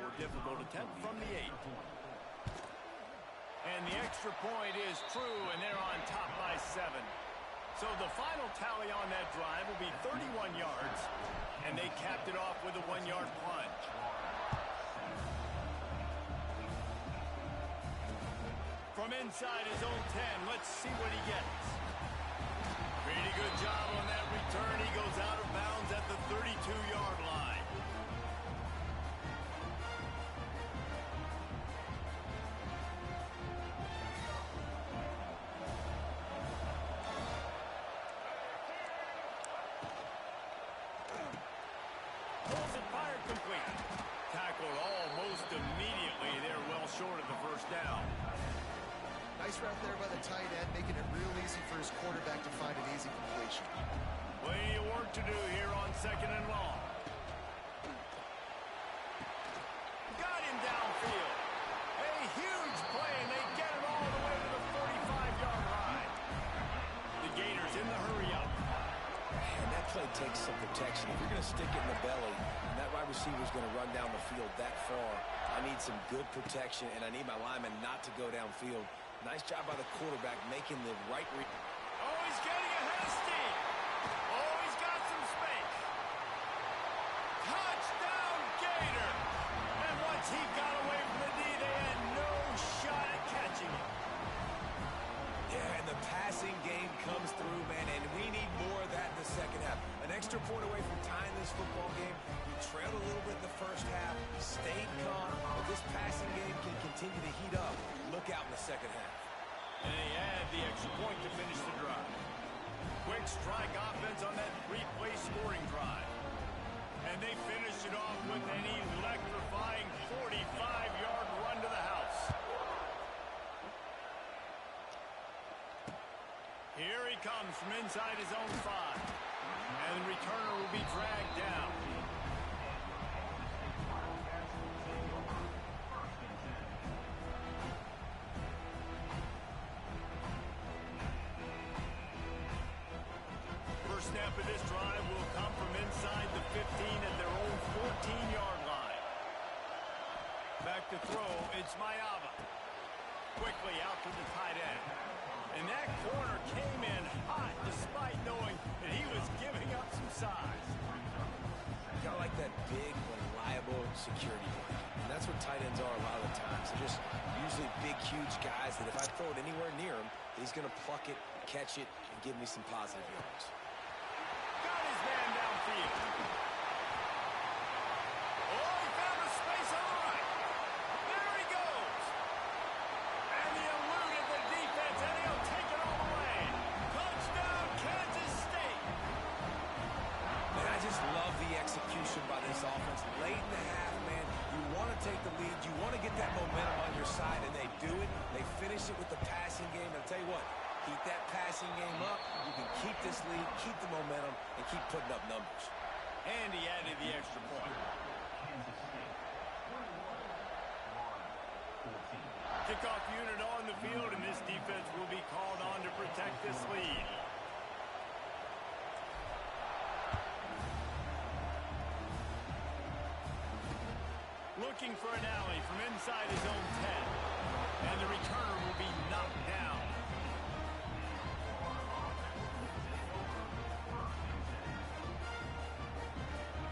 more difficult attempt from the 8. And the extra point is true, and they're on top by 7. So the final tally on that drive will be 31 yards, and they capped it off with a 1-yard plunge. From inside his own 10, let's see what he gets. Pretty good job on that return. He goes out of bounds at the 32-yard line. Pulls it, fired complete. Tackled almost immediately. They're well short of the first down. Nice route there by the tight end, making it real easy for his quarterback to find an easy completion. Plenty of work to do here on 2nd and long. Got him downfield. A huge play, and they get it all the way to the 45-yard line. The Gators in the hurry up. And that play takes some protection. If you're going to stick it in the belly, and that wide receiver is going to run down the field that far, I need some good protection, and I need my lineman not to go downfield. Nice job by the quarterback making the right read. Oh, he's getting ahead of steam. Oh, he's got some space. Touchdown, Gator. And once he got away from the D, they had no shot at catching him. Yeah, and the passing game comes through, man, and we need more of that in the second half. An extra point away from tying this football game. We trailed a little bit in the first half, stayed calm, but this passing game can continue to heat up. Look out in the second half. And they add the extra point to finish the drive. Quick strike offense on that 3-play scoring drive. And they finish it off with an electrifying 45-yard run to the house. Here he comes from inside his own 5. And the returner will be dragged down. First snap of this drive will come from inside the 15 at their own 14-yard line. Back to throw, it's Mayava. Quickly out to the tight end. And that corner came in hot despite knowing that he was giving up some size. Got like that big, reliable security blanket. And that's what tight ends are a lot of the times. They're just usually big, huge guys that if I throw it anywhere near him, he's going to pluck it, catch it, and give me some positive yards. Got his man downfield. Oh, he found a space on the right. There he goes. And he eluded the defense, and he'll take it all the way. Touchdown, Kansas State. And I just love the execution by this offense. Late in the half, man, you want to take the lead. You want to get that momentum on your side, and they do it. They finish it with the passing game. And I'll tell you what, keep that passing game up. You can keep this lead, keep the momentum, and keep putting up numbers. And he added the extra point. Kickoff unit on the field, and this defense will be called on to protect this lead. Looking for an alley from inside his own 10. And the returner will be knocked down.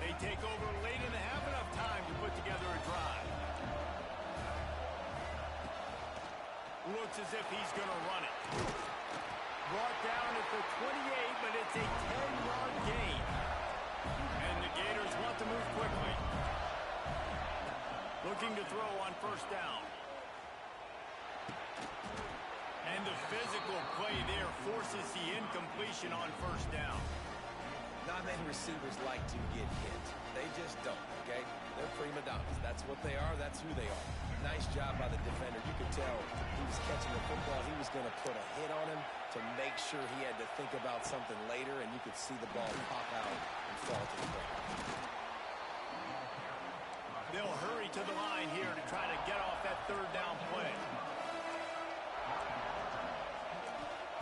They take over late in the half, enough time to put together a drive. Looks as if he's going to run it. Brought down at the 28, but it's a 10-yard gain. And the Gators want to move quickly. Looking to throw on first down. And the physical play there forces the incompletion on first down. Not many receivers like to get hit. They just don't, okay? They're prima donnas. That's what they are. That's who they are. Nice job by the defender. You could tell he was catching the football. He was going to put a hit on him to make sure he had to think about something later, and you could see the ball pop out and fall to the ground. They'll hurry to the line here to try to get off that third down play.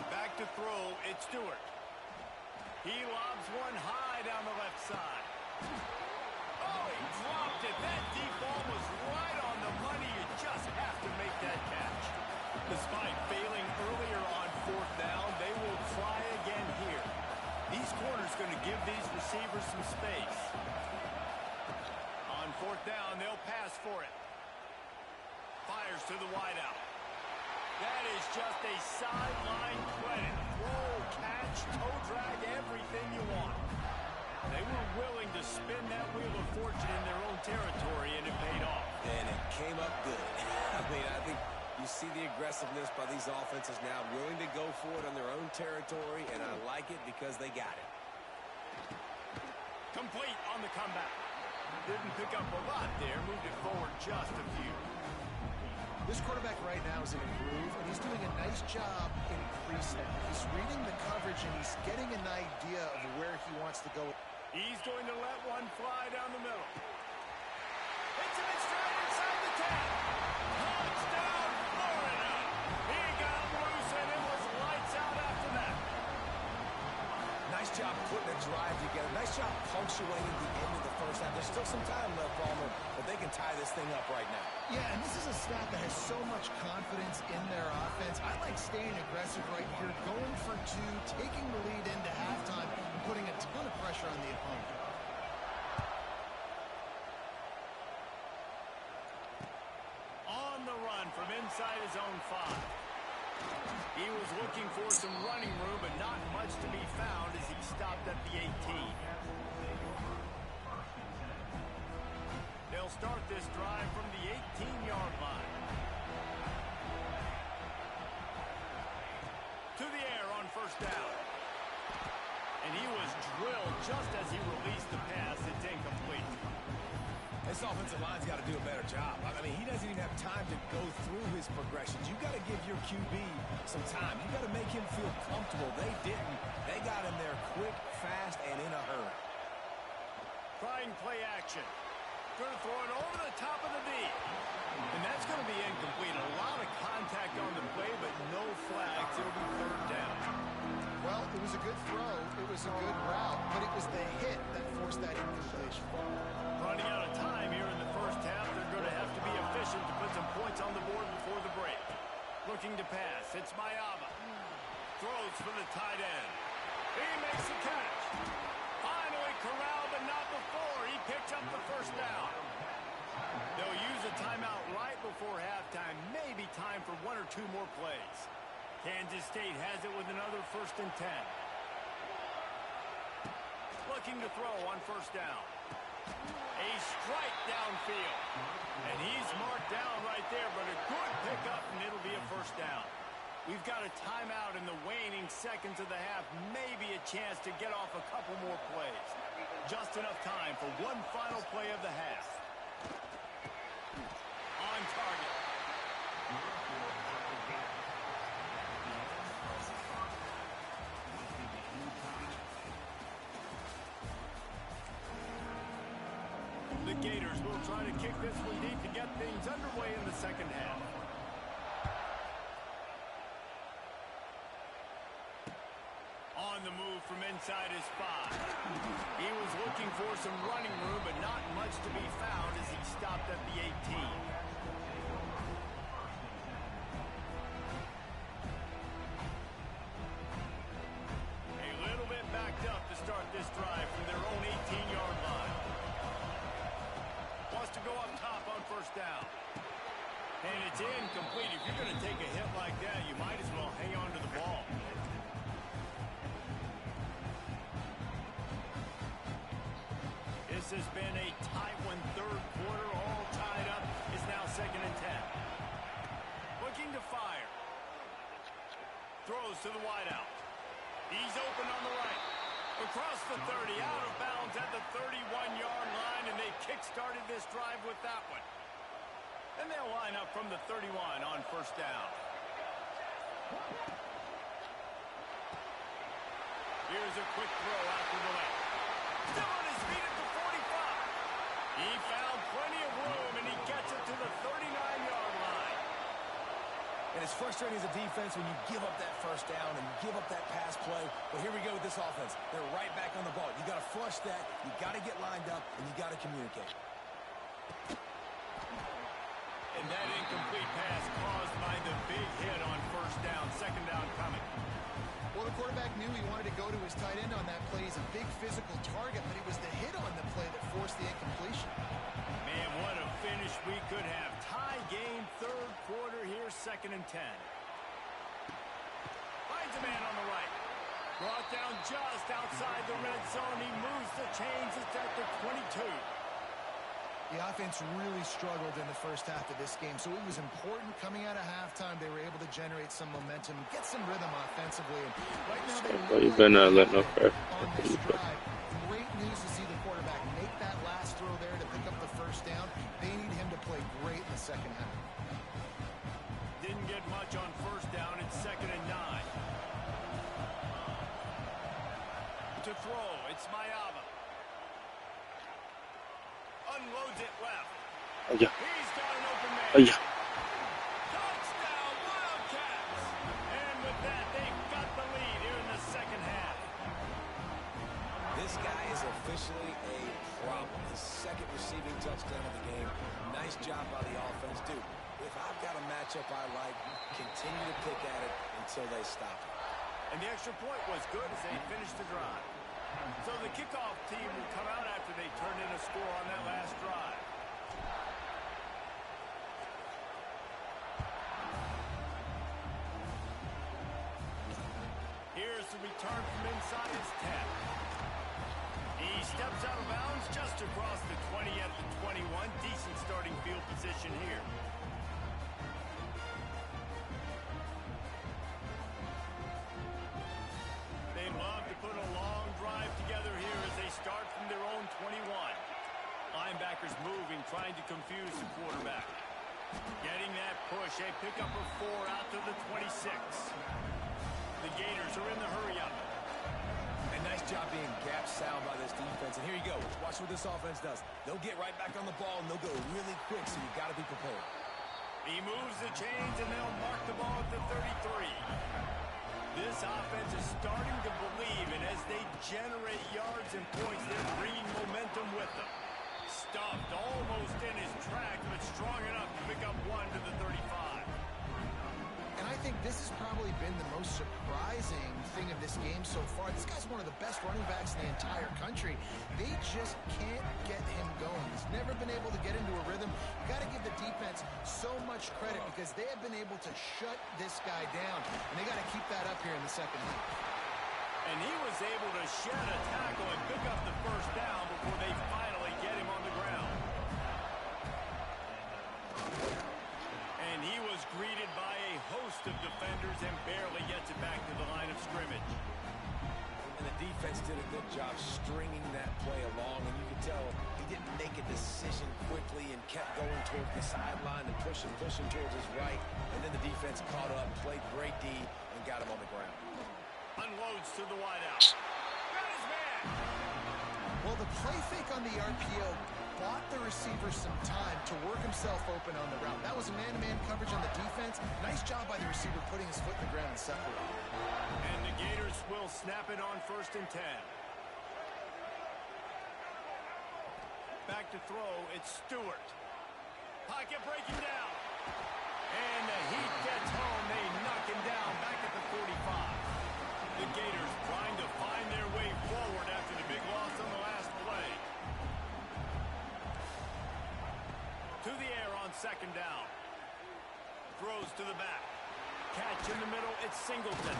Back to throw, it's Stewart. He lobs one high down the left side. Oh, he dropped it. That deep ball was receivers some space. On fourth down, they'll pass for it. Fires to the wideout. That is just a sideline credit. Throw, catch, toe drag, everything you want. They were willing to spin that wheel of fortune in their own territory, and it paid off. And it came up good. I think you see the aggressiveness by these offenses now, willing to go for it on their own territory, and I like it because they got it. Complete on the comeback. Didn't pick up a lot there, moved it forward just a few. This quarterback right now is in a groove, and he's doing a nice job in pre-snap. He's reading the coverage, and he's getting an idea of where he wants to go. He's going to let one fly down the middle. Hits him in stride inside the 10. Touchdown, Florida. He got loose, and it was lights out after that. Nice job putting a drive together. Nice job punctuating the end of the first half. There's still some time left, Palmer, but they can tie this thing up right now. Yeah, and this is a staff that has so much confidence in their offense. I like staying aggressive right here, going for two, taking the lead into halftime, and putting a ton of pressure on the opponent. On the run from inside his own 5. He was looking for some running room, but not much to be found as he stopped at the 18. They'll start this drive from the 18-yard line. To the air on first down. And he was drilled just as he released the pass. It's incomplete. This offensive line's got to do a better job. I mean, he doesn't even have time to go through his progressions. You got to give your QB some time. You got to make him feel comfortable. They didn't. They got him there quick, fast, and in a hurry. Trying play action. Going to throw it over the top of the D. And that's going to be incomplete. A lot of contact on the play, but no flags. It'll be third down. Well, it was a good throw. It was a good route, but it was the hit that forced that incompletion. Running out of time here in the first half. They're going to have to be efficient to put some points on the board before the break. Looking to pass. It's Mayava. Throws for the tight end. He makes the catch. Finally corralled, but not before. He picks up the first down. They'll use a timeout right before halftime. Maybe time for one or two more plays. Kansas State has it with another 1st and 10. Looking to throw on first down. A strike downfield. And he's marked down right there, but a good pickup, and it'll be a first down. We've got a timeout in the waning seconds of the half. Maybe a chance to get off a couple more plays. Just enough time for one final play of the half. On target. The Gators will try to kick this one deep to get things underway in the second half. On the move from inside his 5. He was looking for some running room, but not much to be found as he stopped at the 18. A little bit backed up to start this drive from their own 18-yard line. Wants to go up top on first down. And it's incomplete. If you're going to take a hit like that, you might as well hang on to the ball. This has been a tight one, third quarter, all tied up. It's now 2nd and 10. Looking to fire. Throws to the wideout. He's open on the right. Across the 30, out of bounds at the 31-yard line, and they kick-started this drive with that one. And they'll line up from the 31 on first down. Here's a quick throw out to the left. Still on his feet at the 45. He found plenty of room, and he gets it to the 39-yard line. And it's frustrating as a defense when you give up that first down and you give up that pass play. But here we go with this offense. They're right back on the ball. You got to flush that. You got to get lined up, and you got to communicate. And that incomplete pass caused by the big hit on first down. Second down coming. Well, Well, the quarterback knew he wanted to go to his tight end on that play. He's a big physical target, but it was the hit on the play that forced the incompletion. Man, what a finish we could have. Tie game, third quarter here, 2nd and 10. Finds a man on the right. Brought down just outside the red zone. He moves the chains. It's at the 22. The offense really struggled in the first half of this game, so it was important coming out of halftime. They were able to generate some momentum, get some rhythm offensively. And right now, they You better not let no crap. on this drive. Great news to see the quarterback make that last throw there to pick up the first down. They need him to play great in the second half. Didn't get much on first down. It's 2nd and 9. To throw, it's Mayava. Unloads it left. Yeah. He's got an open man. Yeah. Touchdown, Wildcats! And with that, they've got the lead here in the second half. This guy is officially a problem. His second receiving touchdown of the game. Nice job by the offense. Dude, if I've got a matchup I like, continue to pick at it until they stop it. And the extra point was good as they finished the drive. So the kickoff team will come out after they turn in a score on that last drive. Here's the return from inside his 10. He steps out of bounds just across the 20 at the 21. Decent starting field position here. They love to put a long drive together here as they start from their own 21. Linebackers moving, trying to confuse the quarterback. Getting that push, a pickup of 4 out to the 26. The Gators are in the hurry-up. And nice job being gap sound by this defense. And here you go. Watch what this offense does. They'll get right back on the ball, and they'll go really quick, so you've got to be prepared. He moves the chains, and they'll mark the ball at the 33. This offense is starting to believe, and as they generate yards and points, they're bringing momentum with them. Stuffed almost in his track, but strong enough to pick up 1 to the 35. And I think this has probably been the most surprising thing of this game so far. This guy's one of the best running backs in the entire country. They just can't get him going. He's never been able to get into a rhythm. You got to give the defense so much credit because they have been able to shut this guy down. And they got to keep that up here in the second half. And he was able to shed a tackle and pick up the first down before they finally get him on the ground. And he was greeted by a host of defenders and barely gets it back to the line of scrimmage. And the defense did a good job stringing that play along, and you could tell he didn't make a decision quickly and kept going towards the sideline and pushing towards his right. And then the defense caught up, played great D, and got him on the ground. Unloads to the wideout. Got his man. Well, the play fake on the RPO bought the receiver some time to work himself open on the route. That was a man-to-man coverage on the defense. Nice job by the receiver putting his foot in the ground and separating. And the Gators will snap it on 1st and 10. Back to throw, it's Stewart. Pocket breaking down. And the heat gets home. They knock him down back at the 45. The Gators trying to find their way forward after the big loss on the last play. To the air on 2nd down. Throws to the back. Catch in the middle, it's Singleton.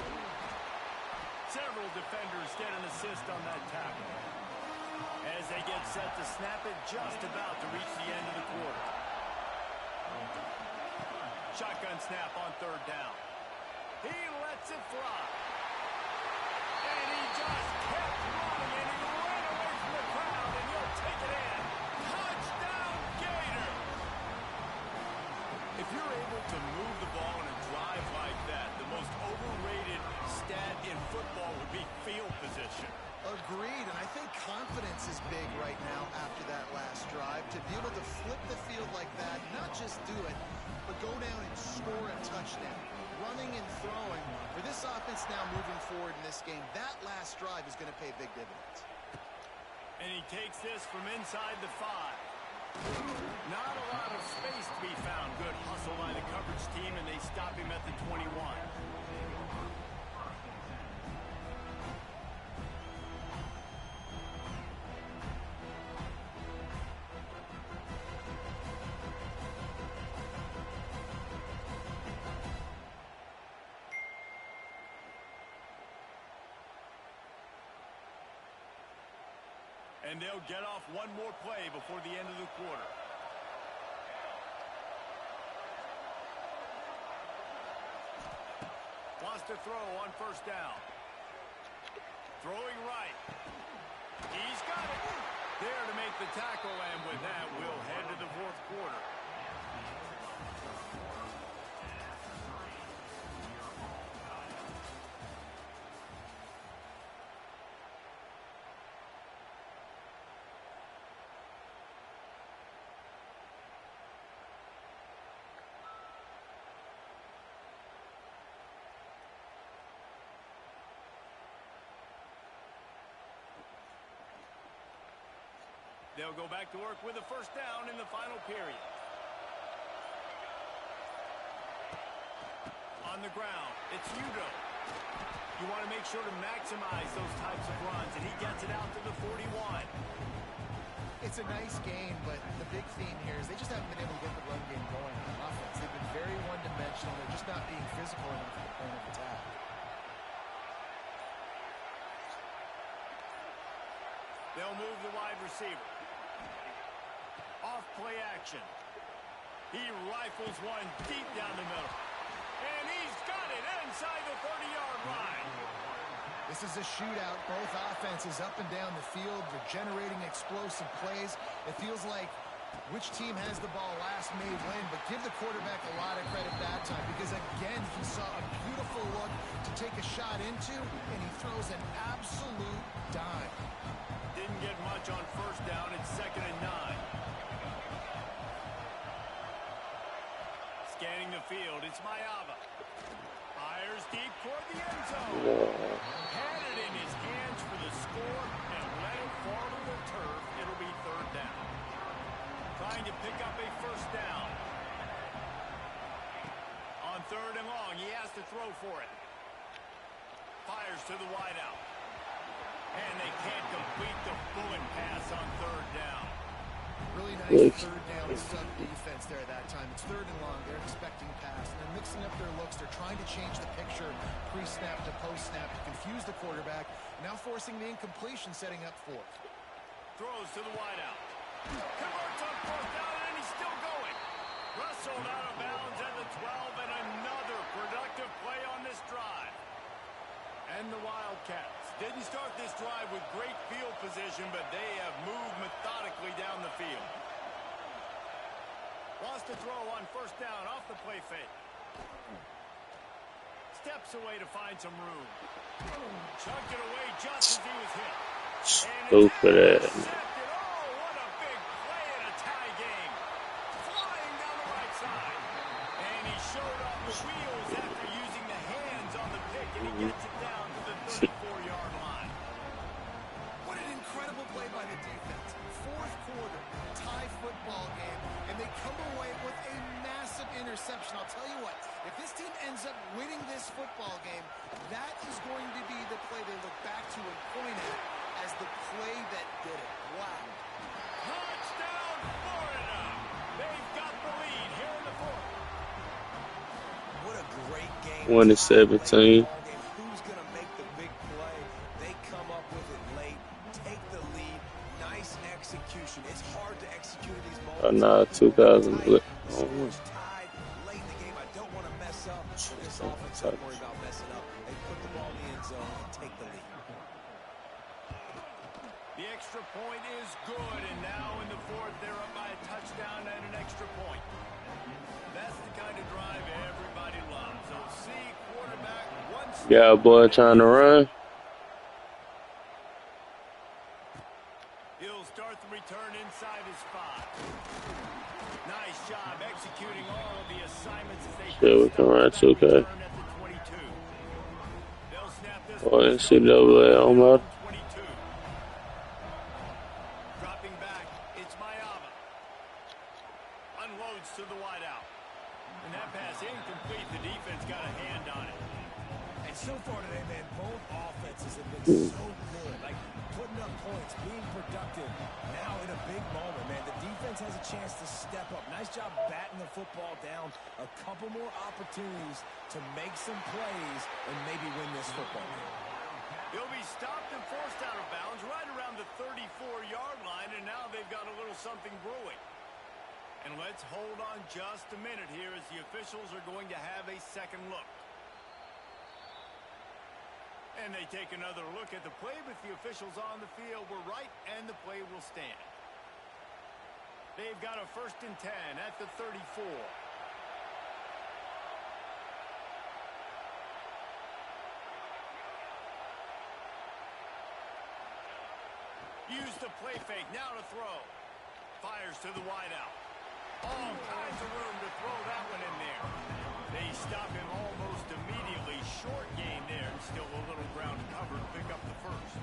Several defenders get an assist on that tackle. As they get set to snap it, just about to reach the end of the quarter. Shotgun snap on 3rd down. He lets it fly. And he just kept running, and he ran away from the crowd, and he'll take it in. Touchdown, Gator! If you're able to move the ball in a drive like that, the most overrated stat in football would be field position. Agreed, and I think confidence is big right now after that last drive. To be able to flip the field like that, not just do it, but go down and score a touchdown. Running and throwing. For this offense now moving forward in this game, that last drive is going to pay big dividends. And he takes this from inside the 5. Not a lot of space to be found. Good hustle by the coverage team, and they stop him at the 21. And they'll get off one more play before the end of the quarter. Wants to throw on first down. Throwing right. He's got it. There to make the tackle, and with that, we'll head to the fourth quarter. They'll go back to work with a first down in the final period. On the ground, it's Udo. You want to make sure to maximize those types of runs, and he gets it out to the 41. It's a nice game, but the big theme here is they just haven't been able to get the run game going on offense. They've been very one-dimensional. They're just not being physical enough at the point of attack. They'll move the wide receiver. Off play action. He rifles one deep down the middle. And he's got it inside the 30-yard line. This is a shootout. Both offenses up and down the field. They're generating explosive plays. It feels like which team has the ball last may win, but give the quarterback a lot of credit that time because, again, he saw a beautiful look to take a shot into, and he throws an absolute dime. Didn't get much on first down. It's 2nd and 9. Scanning the field, it's Mayava. Fires deep toward the end zone. Had it in his hands for the score and let it fall to the turf. It'll be 3rd down. Trying to pick up a first down. On 3rd and long, he has to throw for it. Fires to the wideout. And they can't complete the bullet pass on 3rd down. Really nice 3rd down sub defense there at that time. It's 3rd and long. They're expecting pass. And they're mixing up their looks. They're trying to change the picture pre-snap to post-snap to confuse the quarterback. Now forcing the incompletion, setting up 4th. Throws to the wideout. Converts on 4th down, and he's still going. Wrestled out of bounds at the 12, and another productive play on this drive. And the Wildcats didn't start this drive with great field position, but they have moved methodically down the field. Wants to throw on first down off the play fake. Steps away to find some room. Chucked it away just as he was hit. Stupid. Oh, what a big play in a tie game. Flying down the right side. And he showed off the wheels after using the hands on the pick, and he gets it down to the 34-yard line. What an incredible play by the defense. 4th quarter, tie football game, and they come away with a massive interception. I'll tell you what, if this team ends up winning this football game, that is going to be the play they look back to and point at as the play that did it. Wow. Touchdown, Florida! They've got the lead here in the 4th. What a great game. 2017. Who's going to make the big play? They come up with it late, take the lead. Nice execution. It's hard to execute in these moments. 2000. Tied late in the game. I don't want to mess up. This offense don't worry about messing up. They put the ball in the end zone and take the lead. The extra point is good, and now in the 4th, they're up by a touchdown and an extra point. That's the kind of drive everybody loves. So see quarterback once. Yeah, boy, trying to run. He'll start the return inside his 5. Nice job executing all of the assignments as they Shit, we can run 2K. return at the 22. They'll snap this Boy, NCAA on my. Dropping back, it's Mayava. Unloads to the wideout. And that pass incomplete. The defense got a hand on it. And so far today, man, both offenses have been so good. Like, putting up points, being productive. Now in a big moment, man, the defense has a chance to step up. Nice job batting the football down. A couple more opportunities to make some plays and maybe win this football game. He'll be stopped and forced out of bounds right around the 34-yard line, and now they've got a little something brewing. And let's hold on just a minute here as the officials are going to have a second look. And they take another look at the play, but the officials on the field were right, and the play will stand. They've got a 1st and 10 at the 34. Use the play fake, now to throw. Fires to the wideout. All kinds of room to throw that one in there. They stop him almost immediately. Short gain there, and still a little ground covered to pick up the first.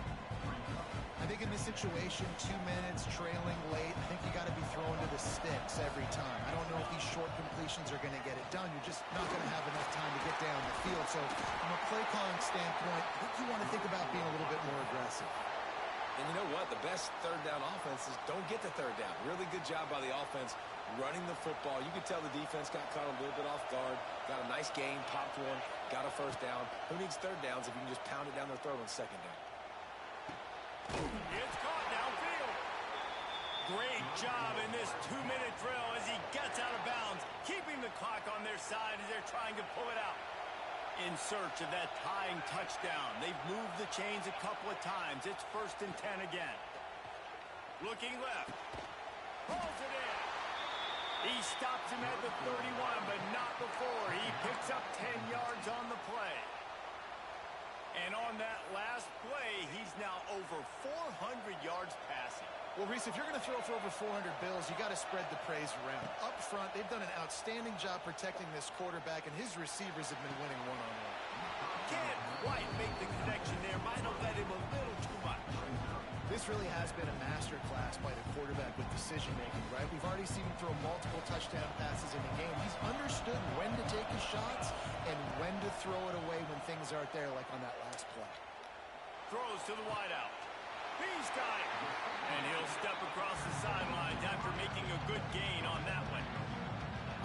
I think in this situation, 2 minutes, trailing late, I think you got to be throwing to the sticks every time. I don't know if these short completions are going to get it done. You're just not going to have enough time to get down the field. So from a play calling standpoint, I think you want to think about being a little bit more aggressive. And you know what? The best third down offenses don't get the third down. Really good job by the offense running the football. You could tell the defense got caught a little bit off guard. Got a nice gain, popped one, got a first down. Who needs third downs if you can just pound it down their throat on second down? It's caught downfield. Great job in this 2-minute drill as he gets out of bounds, keeping the clock on their side as they're trying to pull it out. In search of that tying touchdown. They've moved the chains a couple of times. It's 1st and 10 again. Looking left. Pulls it in. He stops him at the 31, but not before. He picks up 10 yards on the play. And on that last play, he's now over 400 yards passing. Well, Reese, if you're going to throw for over 400 bills, you got to spread the praise around. Up front, they've done an outstanding job protecting this quarterback, and his receivers have been winning one-on-one. Can't quite make the connection there. Might have led him a little too much. This really has been a masterclass by the quarterback with decision-making, right? We've already seen him throw multiple touchdown passes in the game. He's understood when to take his shots and when to throw it away when things aren't there, like on that last play. Throws to the wideout. He's got it. And he'll step across the sidelines after making a good gain on that one.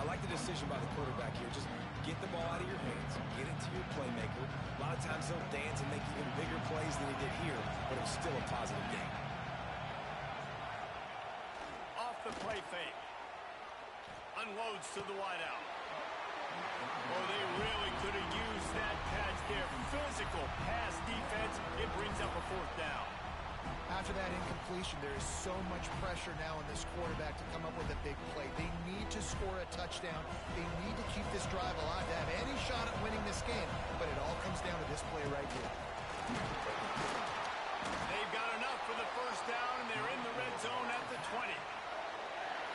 I like the decision by the quarterback here. Just get the ball out of your hands. Get it to your playmaker. A lot of times he'll dance and make even bigger plays than he did here, but it was still a positive gain. Off the play fake. Unloads to the wideout. Oh, they really could have used that catch there. Physical pass defense. It brings up a 4th down. After that incompletion, there is so much pressure now on this quarterback to come up with a big play. They need to score a touchdown. They need to keep this drive alive to have any shot at winning this game. But it all comes down to this play right here. They've got enough for the 1st down, and they're in the red zone at the 20.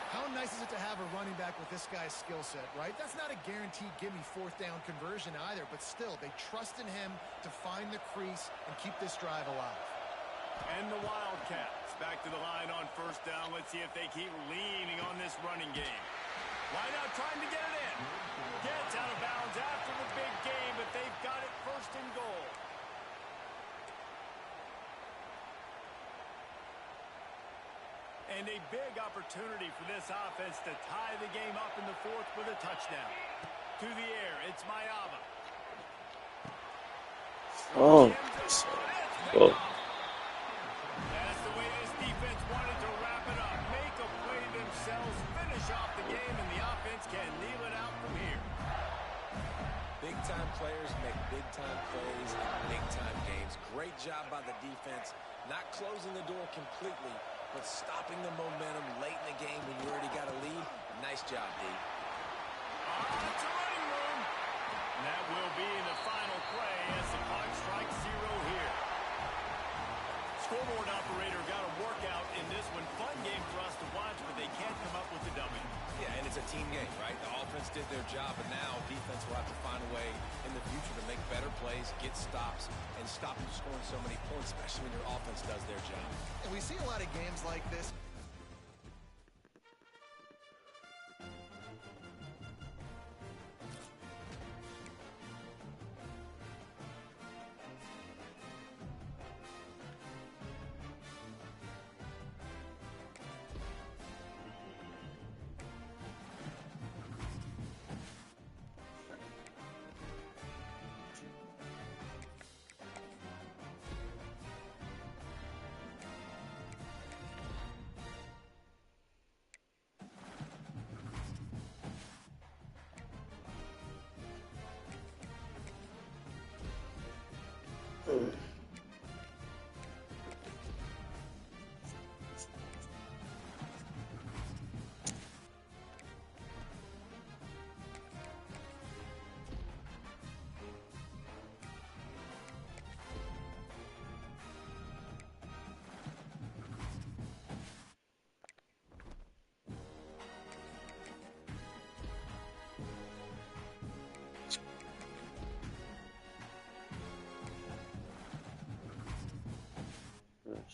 How nice is it to have a running back with this guy's skill set, right? That's not a guaranteed gimme 4th down conversion either, but still, they trust in him to find the crease and keep this drive alive. And the Wildcats back to the line on 1st down. Let's see if they keep leaning on this running game. Wideout trying to get it in. Gets out of bounds after the big game, but they've got it 1st and goal. And a big opportunity for this offense to tie the game up in the 4th with a touchdown. To the air, it's Mayava. Oh. Oh. That's the way this defense wanted to wrap it up. Make a play themselves, finish off the game, and the offense can kneel it out from here. Big-time players make big-time plays in big-time games. Great job by the defense, not closing the door completely, but stopping the momentum late in the game when you already got a lead. Nice job, D. It's a running room. And that will be the final play as the clock strikes 0 here. Scoreboard operator got a workout in this one. Fun game for us to watch, but they can't come up with the W. Yeah, and it's a team game, right? The offense did their job, and now defense will have to find a way in the future to make better plays, get stops, and stop them scoring so many points, especially when your offense does their job. And we see a lot of games like this.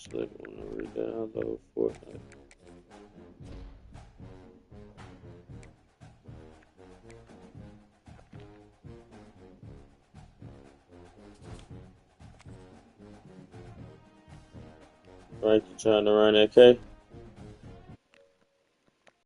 Actually, want to re-download Fortnite. Frank, you trying to run AK?